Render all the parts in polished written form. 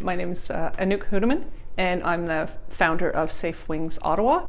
My name is Anouk Hoedeman, and I'm the founder of Safewings Ottawa,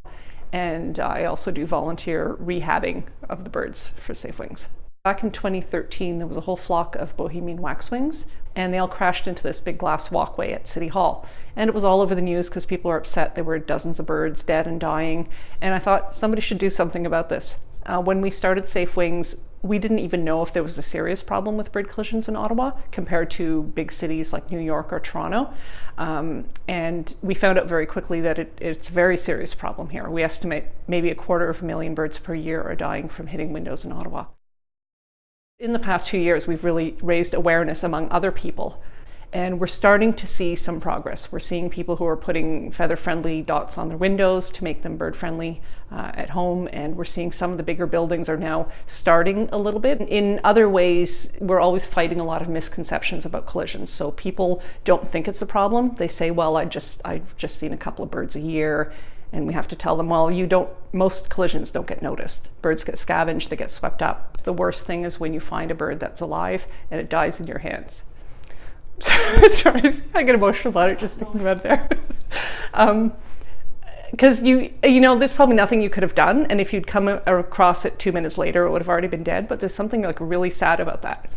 and I also do volunteer rehabbing of the birds for Safewings. Back in 2013, there was a whole flock of Bohemian waxwings, and they all crashed into this big glass walkway at City Hall. And it was all over the news because people were upset. There were dozens of birds dead and dying, and I thought somebody should do something about this. When we started Safewings, we didn't even know if there was a serious problem with bird collisions in Ottawa compared to big cities like New York or Toronto. And we found out very quickly that it's a very serious problem here. We estimate maybe 250,000 birds per year are dying from hitting windows in Ottawa. In the past few years, we've really raised awareness among other people, and we're starting to see some progress. We're seeing people who are putting feather-friendly dots on their windows to make them bird-friendly at home, and we're seeing some of the bigger buildings are now starting a little bit. In other ways, we're always fighting a lot of misconceptions about collisions. So people don't think it's a problem. They say, well, I've just seen a couple of birds a year. And we have to tell them, well, most collisions don't get noticed. Birds get scavenged, they get swept up. The worst thing is when you find a bird that's alive and it dies in your hands. Sorry, I get emotional about it just thinking about it there. Because there's probably nothing you could have done, and if you'd come across it 2 minutes later, it would have already been dead, but there's something like really sad about that.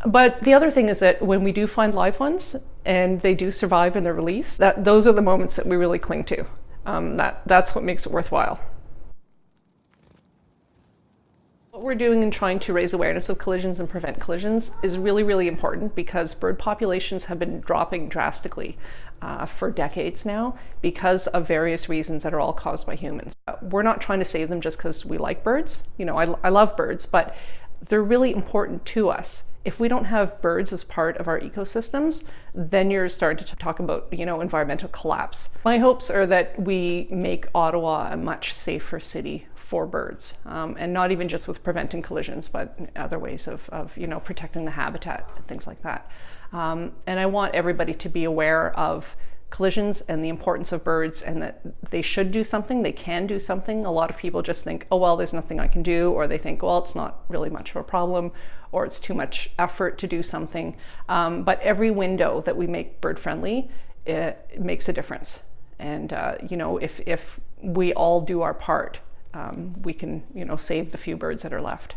But the other thing is that when we do find live ones and they do survive and they're released, those are the moments that we really cling to. That's what makes it worthwhile. What we're doing in trying to raise awareness of collisions and prevent collisions is really, really important because bird populations have been dropping drastically for decades now because of various reasons that are all caused by humans. We're not trying to save them just because we like birds. I love birds, but they're really important to us. If we don't have birds as part of our ecosystems, then you're starting to talk about, environmental collapse. My hopes are that we make Ottawa a much safer city for birds, and not even just with preventing collisions, but other ways of protecting the habitat and things like that. And I want everybody to be aware of collisions and the importance of birds, and that they should do something, they can do something. A lot of people just think, oh, well, there's nothing I can do, or they think, well, it's not really much of a problem, or it's too much effort to do something. But every window that we make bird friendly, it makes a difference. And if we all do our part, we can save the few birds that are left.